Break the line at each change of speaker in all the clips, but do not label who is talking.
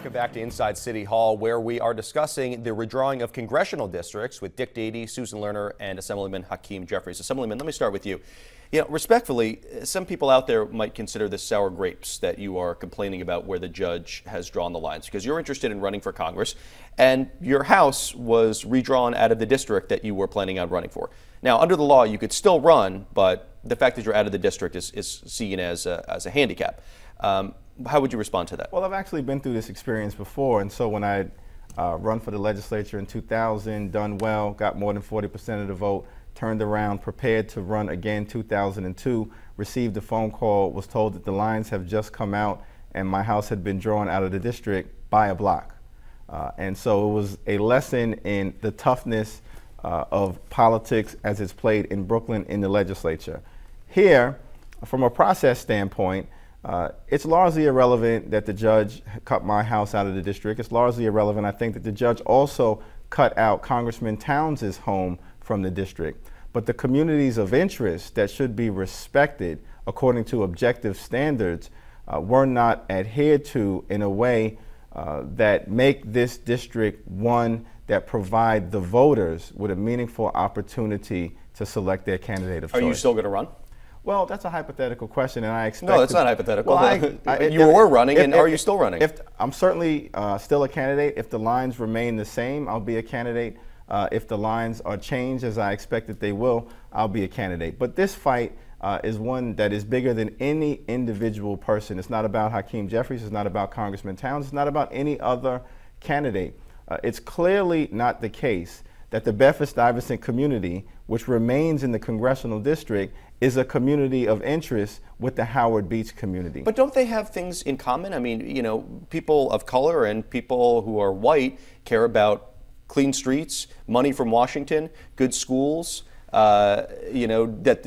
Welcome back to Inside City Hall, where we are discussing the redrawing of congressional districts with Dick Dadey, Susan Lerner, and Assemblyman Hakeem Jeffries. Assemblyman, let me start with you. You know, respectfully, some people out there might consider this sour grapes that you are complaining about where the judge has drawn the lines, because you're interested in running for Congress, and your house was redrawn out of the district that you were planning on running for. Now, under the law, you could still run, but the fact that you're out of the district is seen as a handicap. How would you respond to that?
Well, I've actually been through this experience before, and so when I run for the legislature in 2000, done well, got more than 40% of the vote, turned around, prepared to run again 2002, received a phone call, was told that the lines have just come out and my house had been drawn out of the district by a block. And so it was a lesson in the toughness of politics as it's played in Brooklyn in the legislature. Here, from a process standpoint, it's largely irrelevant that the judge cut my house out of the district. It's largely irrelevant, I think, that the judge also cut out Congressman Towns's home from the district. But the communities of interest that should be respected according to objective standards were not adhered to in a way that make this district one that provide the voters with a meaningful opportunity to select their candidate of choice.
Are you still going to run?
Well, that's a hypothetical question, and I expect.
No, that's not hypothetical.
Well,
you were running, and are you still running?
I'm certainly still a candidate. If the lines remain the same, I'll be a candidate. If the lines are changed, as I expect that they will, I'll be a candidate. But this fight is one that is bigger than any individual person. It's not about Hakeem Jeffries. It's not about Congressman Towns. It's not about any other candidate. It's clearly not the case that the Bedford-Stuyvesant community, which remains in the congressional district, is a community of interest with the Howard Beach community.
But don't they have things in common? I mean, you know, people of color and people who are white care about clean streets, money from Washington, good schools, you know, that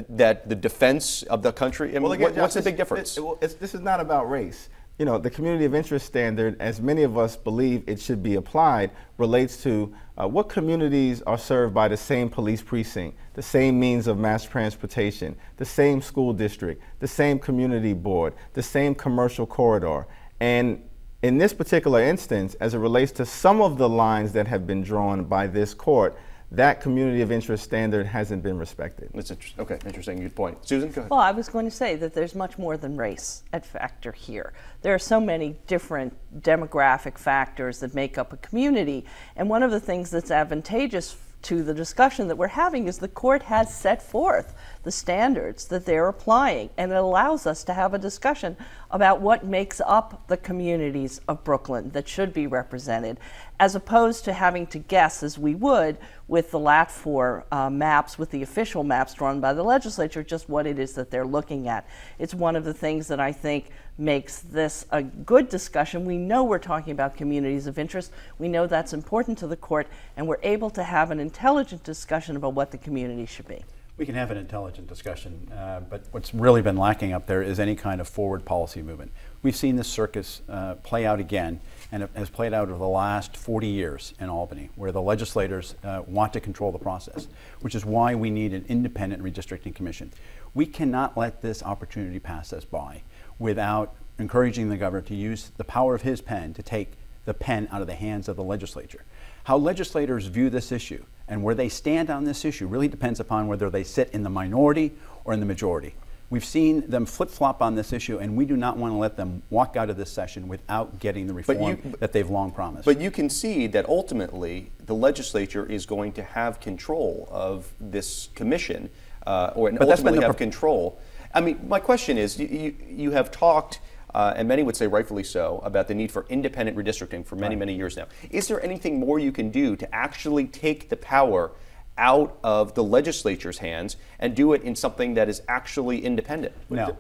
the defense of the country. I mean, well, again, what's the big difference?
This is not about race. You know, the community of interest standard, as many of us believe it should be applied, relates to what communities are served by the same police precinct, the same means of mass transportation, the same school district, the same community board, the same commercial corridor. And in this particular instance, as it relates to some of the lines that have been drawn by this court, that community of interest standard hasn't been respected.
That's interesting. Okay, interesting. Good point. Susan, go ahead.
Well, I was going to say that there's much more than race at factor here. There are so many different demographic factors that make up a community, and one of the things that's advantageous to the discussion that we're having is the court has set forth the standards that they're applying, and it allows us to have a discussion about what makes up the communities of Brooklyn that should be represented, as opposed to having to guess, as we would with the LAT4 maps, with the official maps drawn by the legislature, just what it is that they're looking at. It's one of the things that I think makes this a good discussion. We know we're talking about communities of interest. We know that's important to the court, and we're able to have an intelligent discussion about what the community should be.
We can have an intelligent discussion, but what's really been lacking up there is any kind of forward policy movement. We've seen this circus play out again, and it has played out over the last 40 years in Albany, where the legislators want to control the process, which is why we need an independent redistricting commission. We cannot let this opportunity pass us by without encouraging the governor to use the power of his pen to take the pen out of the hands of the legislature. How legislators view this issue and where they stand on this issue really depends upon whether they sit in the minority or in the majority. We've seen them flip-flop on this issue, and we do not want to let them walk out of this session without getting the reform that they've long promised.
But you concede that ultimately the legislature is going to have control of this commission, or ultimately have control. I mean, my question is, you have talked, and many would say rightfully so, about the need for independent redistricting for many, many years now. Is there anything more you can do to actually take the power out of the legislature's hands and do it in something that is actually independent?
No.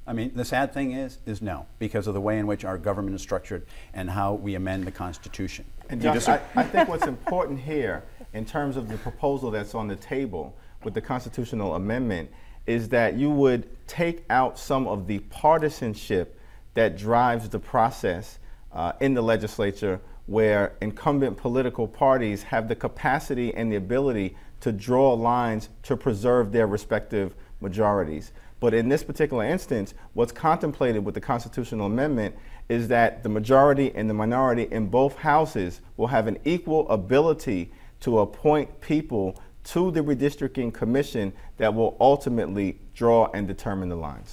I mean, the sad thing is no, because of the way in which our government is structured and how we amend the Constitution.
And Josh, I think what's important here in terms of the proposal that's on the table with the constitutional amendment is that you would take out some of the partisanship that drives the process in the legislature, where incumbent political parties have the capacity and the ability to draw lines to preserve their respective majorities. But in this particular instance, what's contemplated with the constitutional amendment is that the majority and the minority in both houses will have an equal ability to appoint people to the redistricting commission that will ultimately draw and determine the lines.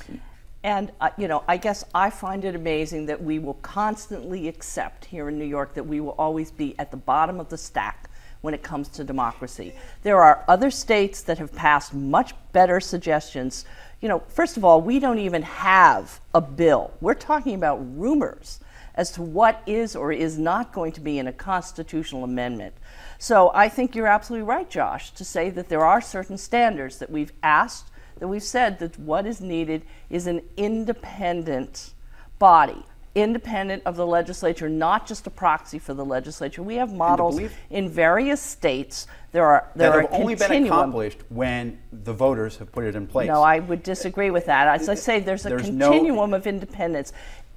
And, you know, I guess I find it amazing that we will constantly accept here in New York that we will always be at the bottom of the stack when it comes to democracy. There are other states that have passed much better suggestions. You know, first of all, we don't even have a bill. We're talking about rumors as to what is or is not going to be in a constitutional amendment. So I think you're absolutely right, Josh, to say that there are certain standards that we've asked, that we've said that what is needed is an independent body, independent of the legislature, not just a proxy for the legislature. We have models in various states. There are
only been accomplished when the voters have put it in place.
No, I would disagree with that. As I say, there's a continuum of independence.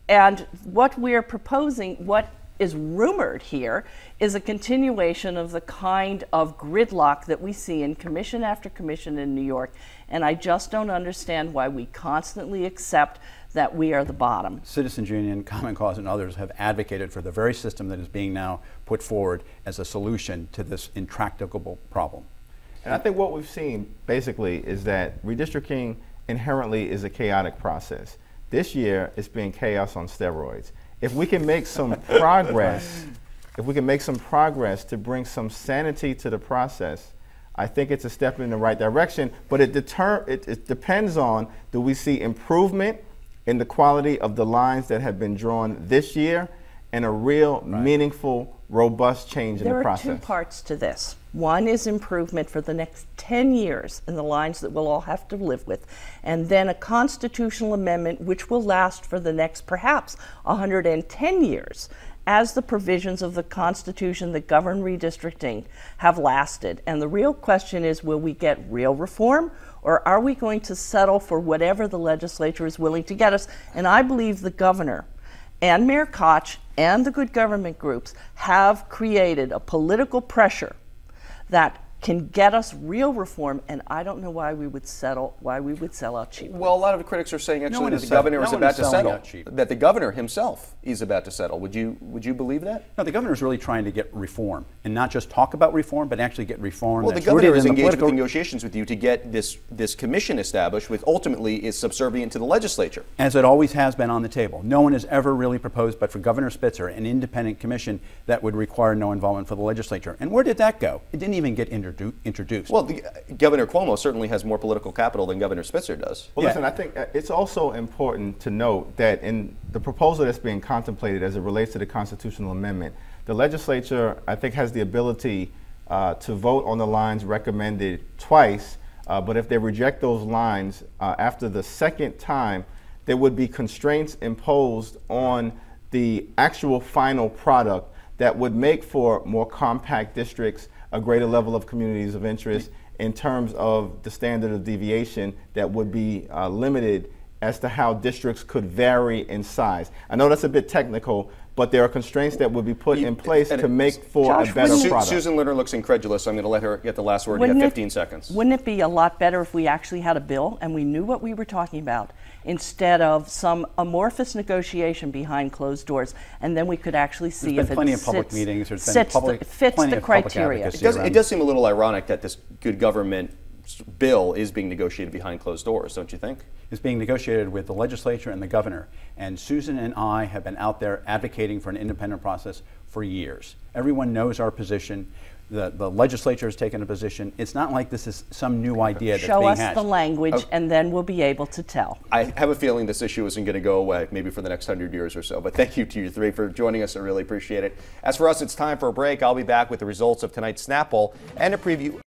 And what we're proposing, what is rumored here, is a continuation of the kind of gridlock that we see in commission after commission in New York. And I just don't understand why we constantly accept that we are the bottom.
Citizens Union, Common Cause, and others have advocated for the very system that is being now put forward as a solution to this intractable problem.
And I think what we've seen basically is that redistricting inherently is a chaotic process. This year, it's been chaos on steroids. If we can make some progress, to bring some sanity to the process, I think it's a step in the right direction. But it depends on, do we see improvement in the quality of the lines that have been drawn this year, and a real meaningful, robust change in the process?
There are two parts to this. One is improvement for the next 10 years in the lines that we'll all have to live with, and then a constitutional amendment which will last for the next perhaps 110 years, as the provisions of the Constitution that govern redistricting have lasted. And the real question is, will we get real reform, or are we going to settle for whatever the legislature is willing to get us? And I believe the governor and Mayor Koch and the good government groups have created a political pressure that can get us real reform, and I don't know why we would settle, why we would sell out cheaply.
Well, a lot of critics are saying actually that the governor is about to settle, that the governor himself is about to settle. Would you believe that?
No, the governor is really trying to get reform, and not just talk about reform, but actually get reform.
Well, the governor is engaged with negotiations with you to get this commission established, which ultimately is subservient to the legislature.
As it always has been on the table. No one has ever really proposed, but for Governor Spitzer, an independent commission that would require no involvement for the legislature. And where did that go? It didn't even get introduced.
Well, Governor Cuomo certainly has more political capital than Governor Spitzer does.
Well, listen, I think it's also important to note that in the proposal that's being contemplated as it relates to the constitutional amendment, the legislature, I think, has the ability to vote on the lines recommended twice, but if they reject those lines after the second time, there would be constraints imposed on the actual final product that would make for more compact districts, a greater level of communities of interest in terms of the standard of deviation that would be limited as to how districts could vary in size. I know that's a bit technical, but there are constraints that would be put in place to make for a better product.
Susan Lerner looks incredulous, so I'm going to let her get the last word. You have 15 seconds.
Wouldn't it be a lot better if we actually had a bill and we knew what we were talking about, instead of some amorphous negotiation behind closed doors, and then we could actually see if it
plenty of public meetings.
fits the criteria.
It does seem a little ironic that this good government bill is being negotiated behind closed doors, don't you think?
It's being negotiated with the legislature and the governor. And Susan and I have been out there advocating for an independent process for years. Everyone knows our position. The legislature has taken a position. It's not like this is some new idea that's being hatched.
Show us the language, and then we'll be able to tell.
I have a feeling this issue isn't going to go away, maybe for the next 100 years or so. But thank you to you three for joining us. I really appreciate it. As for us, it's time for a break. I'll be back with the results of tonight's Snap Poll and a preview